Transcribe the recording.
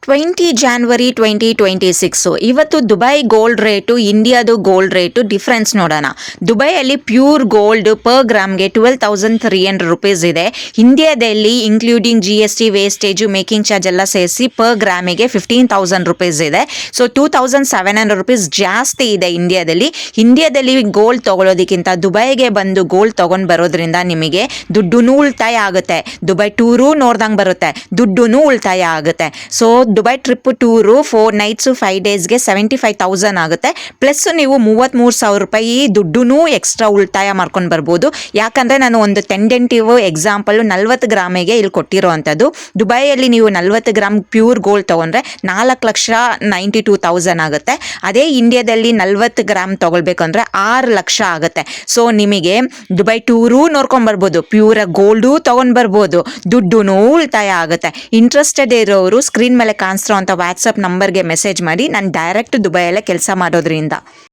20 January 2026 ಇವತ್ತು Dubai gold rate ಇಂಡಿಯಾದು gold rate difference ನೋಡೋಣ. ದುಬೈಯಲ್ಲಿ ಪ್ಯೂರ್ ಗೋಲ್ಡ್ ಪರ್ ಗ್ರಾಮ್ಗೆ 12,300 ರುಪೀಸ್ ಇದೆ. ಇಂಡಿಯಾದಲ್ಲಿ including GST wastage making charge ಎಲ್ಲ ಸೇರಿಸಿ ಪರ್ ಗ್ರಾಮಿಗೆ 15,000 ರುಪೀಸ್ ಇದೆ. ಸೊ 2,700 ರುಪೀಸ್ ಜಾಸ್ತಿ ಇದೆ ಇಂಡಿಯಾದಲ್ಲಿ ಗೋಲ್ಡ್ ತಗೊಳ್ಳೋದಕ್ಕಿಂತ ದುಬೈಗೆ ಬಂದು ಗೋಲ್ಡ್ ತಗೊಂಡು ಬರೋದ್ರಿಂದ ನಿಮಗೆ ದುಡ್ಡು ಉಳಿತಾಯ ಆಗುತ್ತೆ. ದುಬೈ ಟೂರು ನೋಡ್ದಂಗೆ ಬರುತ್ತೆ, ದುಡ್ಡು ಉಳಿತಾಯ ಆಗುತ್ತೆ. So Dubai trip tour 4 nights 5 daysಗೆ 75,000 ಆಗುತ್ತೆ. ಪ್ಲಸ್ ನೀವು 33,000 ರೂಪಾಯಿ ದುಡ್ಡು ಎಕ್ಸ್ಟ್ರಾ ಉಳಿತಾಯ ಮಾಡ್ಕೊಂಡು ಬರ್ಬೋದು. ಯಾಕಂದರೆ ನಾನು ಒಂದು ಟೆಂಡೆಂಟಿವ್ ಎಕ್ಸಾಂಪಲ್ 40 ಗ್ರಾಮಿಗೆ ಇಲ್ಲಿ ಕೊಟ್ಟಿರೋ ಅಂಥದ್ದು. ದುಬೈಯಲ್ಲಿ ನೀವು 40 ಗ್ರಾಮ್ ಪ್ಯೂರ್ ಗೋಲ್ಡ್ ತೊಗೊಂಡ್ರೆ 4,92,000 ಆಗುತ್ತೆ. ಅದೇ ಇಂಡಿಯಾದಲ್ಲಿ 40 ಗ್ರಾಮ್ ತೊಗೊಳ್ಬೇಕು ಅಂದರೆ 6 ಲಕ್ಷ ಆಗುತ್ತೆ. ಸೊ ನಿಮಗೆ ದುಬೈ ಟೂರು ನೋಡ್ಕೊಂಬರ್ಬೋದು, ಪ್ಯೂರ್ ಗೋಲ್ಡು ತೊಗೊಂಡು ಬರ್ಬೋದು, ದುಡ್ಡು ಉಳಿತಾಯ ಆಗುತ್ತೆ. ಇಂಟ್ರೆಸ್ಟೆಡ್ ಇರೋರು ಸ್ಕ್ರೀನ್ ಮೇಲೆ ಕಾಣಿಸ್ತಿರೋ ಅಂತ ವಾಟ್ಸಪ್ ನಂಬರ್ಗೆ ಮೆಸೇಜ್ ಮಾಡಿ. ನಾನು ಡೈರೆಕ್ಟ್ ದುಬೈಯಲ್ಲೇ ಕೆಲಸ ಮಾಡೋದ್ರಿಂದ